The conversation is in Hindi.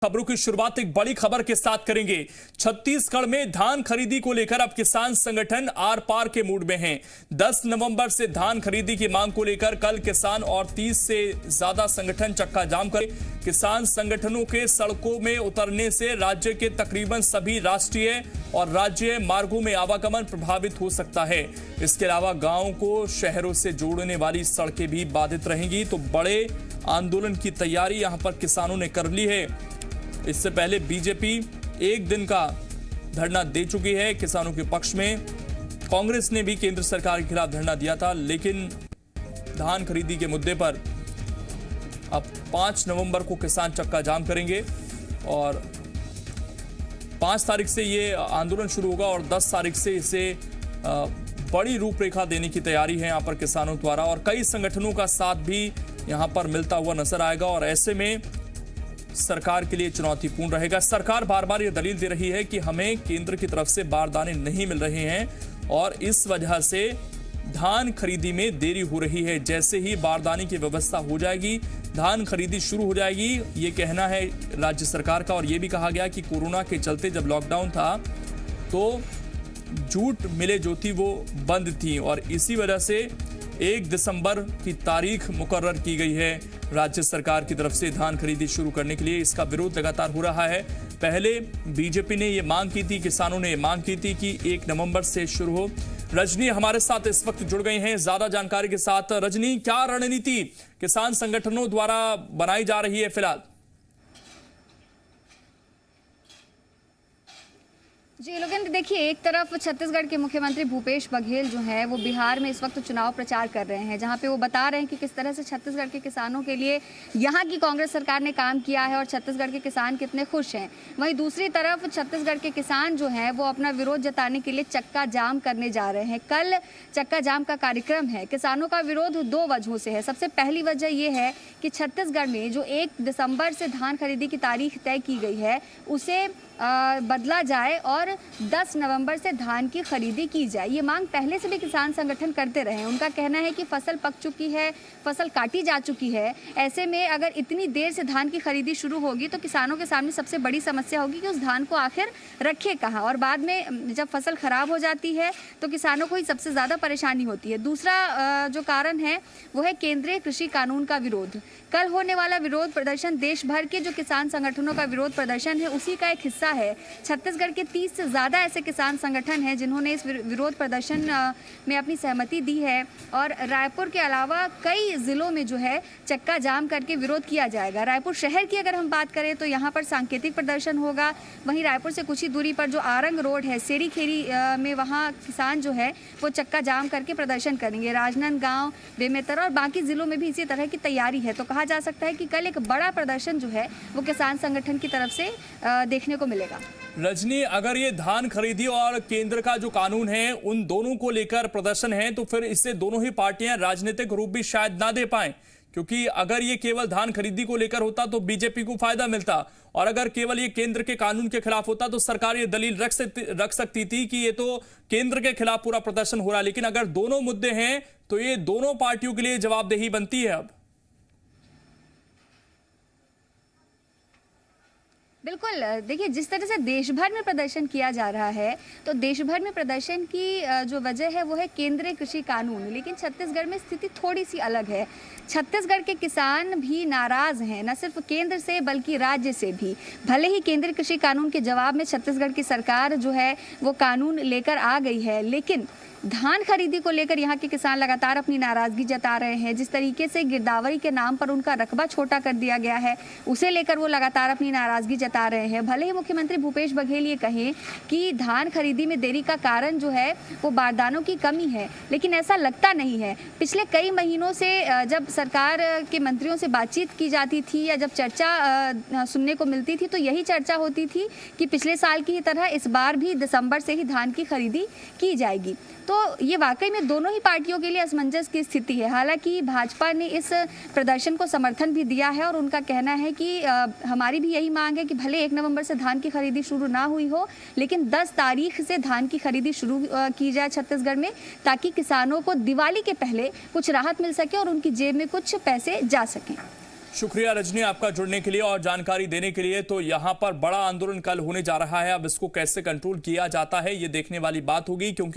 खबरों की शुरुआत एक बड़ी खबर के साथ करेंगे। छत्तीसगढ़ में धान खरीदी को लेकर अब किसान संगठन आर पार के मूड में हैं। 10 नवंबर से धान खरीदी की मांग को लेकर कल किसान और 30 से ज्यादा संगठन चक्का जाम कर किसान संगठनों के सड़कों में उतरने से राज्य के तकरीबन सभी राष्ट्रीय और राज्य मार्गों में आवागमन प्रभावित हो सकता है। इसके अलावा गांवों को शहरों से जोड़ने वाली सड़कें भी बाधित रहेंगी। तो बड़े आंदोलन की तैयारी यहां पर किसानों ने कर ली है। इससे पहले बीजेपी एक दिन का धरना दे चुकी है किसानों के पक्ष में। कांग्रेस ने भी केंद्र सरकार के खिलाफ धरना दिया था, लेकिन धान खरीदी के मुद्दे पर अब 5 नवंबर को किसान चक्का जाम करेंगे और 5 तारीख से ये आंदोलन शुरू होगा और 10 तारीख से इसे बड़ी रूपरेखा देने की तैयारी है यहाँ पर किसानों द्वारा। और कई संगठनों का साथ भी यहाँ पर मिलता हुआ नजर आएगा और ऐसे में सरकार के लिए चुनौतीपूर्ण रहेगा। सरकार बार बार यह दलील दे रही है कि हमें केंद्र की तरफ से बारदाने नहीं मिल रहे हैं और इस वजह से धान खरीदी में देरी हो रही है। जैसे ही बारदाने की व्यवस्था हो जाएगी, धान खरीदी शुरू हो जाएगी, ये कहना है राज्य सरकार का। और ये भी कहा गया कि कोरोना के चलते जब लॉकडाउन था तो जूट मिले जो थी वो बंद थी और इसी वजह से 1 दिसंबर की तारीख मुकर्रर की गई है राज्य सरकार की तरफ से धान खरीदी शुरू करने के लिए। इसका विरोध लगातार हो रहा है। पहले बीजेपी ने ये मांग की थी, किसानों ने मांग की थी कि 1 नवंबर से शुरू हो। रजनी हमारे साथ इस वक्त जुड़ गई हैं ज्यादा जानकारी के साथ। रजनी, क्या रणनीति किसान संगठनों द्वारा बनाई जा रही है फिलहाल? जी लोगेंद्र, देखिए, एक तरफ छत्तीसगढ़ के मुख्यमंत्री भूपेश बघेल जो हैं वो बिहार में इस वक्त चुनाव प्रचार कर रहे हैं, जहां पे वो बता रहे हैं कि किस तरह से छत्तीसगढ़ के किसानों के लिए यहां की कांग्रेस सरकार ने काम किया है और छत्तीसगढ़ के किसान कितने खुश हैं। वहीं दूसरी तरफ छत्तीसगढ़ के किसान जो हैं वो अपना विरोध जताने के लिए चक्का जाम करने जा रहे हैं। कल चक्का जाम का कार्यक्रम है। किसानों का विरोध 2 वजहों से है। सबसे पहली वजह ये है कि छत्तीसगढ़ में जो 1 दिसंबर से धान खरीदी की तारीख तय की गई है उसे बदला जाए और 10 नवंबर से धान की खरीदी की जाए। ये मांग पहले से भी किसान संगठन करते रहे हैं। उनका कहना है कि फसल पक चुकी है, फसल काटी जा चुकी है। ऐसे में अगर इतनी देर से धान की खरीदी शुरू होगी तो किसानों के सामने सबसे बड़ी समस्या होगी कि उस धान को आखिर रखे कहाँ, और बाद में जब फसल खराब हो जाती है तो किसानों को ही सबसे ज़्यादा परेशानी होती है। दूसरा जो कारण है वो है केंद्रीय कृषि कानून का विरोध। कल होने वाला विरोध प्रदर्शन देश भर के जो किसान संगठनों का विरोध प्रदर्शन है उसी का एक हिस्सा है। छत्तीसगढ़ के 30 से ज़्यादा ऐसे किसान संगठन हैं जिन्होंने इस विरोध प्रदर्शन में अपनी सहमति दी है और रायपुर के अलावा कई ज़िलों में जो है चक्का जाम करके विरोध किया जाएगा। रायपुर शहर की अगर हम बात करें तो यहाँ पर सांकेतिक प्रदर्शन होगा। वहीं रायपुर से कुछ ही दूरी पर जो आरंग रोड है, सेरी खेरी में, वहाँ किसान जो है वो चक्का जाम करके प्रदर्शन करेंगे। राजनांदगांव, बेमेतरा और बाकी ज़िलों में भी इसी तरह की तैयारी है। तो कहा जा सकता है कि कल एक बड़ा प्रदर्शन जो है वो किसान संगठन की तरफ से देखने को मिलेगा। रजनी, अगर ये धान खरीदी और केंद्र का जो कानून है उन दोनों को लेकर प्रदर्शन है तो फिर इससे दोनों ही पार्टियां राजनीतिक रूप भी शायद ना दे पाएं, क्योंकि अगर ये केवल धान खरीदी को लेकर होता तो बीजेपी को फायदा मिलता और अगर केवल ये केंद्र के कानून के खिलाफ होता तो सरकार ये दलील रख सकती थी कि ये तो केंद्र के खिलाफ पूरा प्रदर्शन हो रहा है। लेकिन अगर दोनों मुद्दे हैं तो ये दोनों पार्टियों के लिए जवाबदेही बनती है। अब बिल्कुल, देखिए, जिस तरह से देश भर में प्रदर्शन किया जा रहा है तो देश भर में प्रदर्शन की जो वजह है वो है केंद्रीय कृषि कानून। लेकिन छत्तीसगढ़ में स्थिति थोड़ी सी अलग है। छत्तीसगढ़ के किसान भी नाराज़ हैं, न सिर्फ केंद्र से बल्कि राज्य से भी। भले ही केंद्रीय कृषि कानून के जवाब में छत्तीसगढ़ की सरकार जो है वो कानून लेकर आ गई है, लेकिन धान खरीदी को लेकर यहाँ के किसान लगातार अपनी नाराजगी जता रहे हैं। जिस तरीके से गिरदावरी के नाम पर उनका रकबा छोटा कर दिया गया है उसे लेकर वो लगातार अपनी नाराजगी जता रहे हैं। भले ही मुख्यमंत्री भूपेश बघेल ये कहें कि धान खरीदी में देरी का कारण जो है वो बारदानों की कमी है, लेकिन ऐसा लगता नहीं है। पिछले कई महीनों से जब सरकार के मंत्रियों से बातचीत की जाती थी या जब चर्चा सुनने को मिलती थी तो यही चर्चा होती थी कि पिछले साल की ही तरह इस बार भी दिसंबर से ही धान की खरीदी की जाएगी। तो ये वाकई में दोनों ही पार्टियों के लिए असमंजस की स्थिति है। हालांकि भाजपा ने इस प्रदर्शन को समर्थन भी दिया है और उनका कहना है कि हमारी भी यही मांग है कि भले 1 नवंबर से धान की खरीदी शुरू ना हुई हो, लेकिन 10 तारीख से धान की खरीदी शुरू की जाए छत्तीसगढ़ में, ताकि किसानों को दिवाली के पहले कुछ राहत मिल सके और उनकी जेब में कुछ पैसे जा सकें। शुक्रिया रजनी आपका जुड़ने के लिए और जानकारी देने के लिए। तो यहां पर बड़ा आंदोलन कल होने जा रहा है, अब इसको कैसे कंट्रोल किया जाता है ये देखने वाली बात होगी, क्योंकि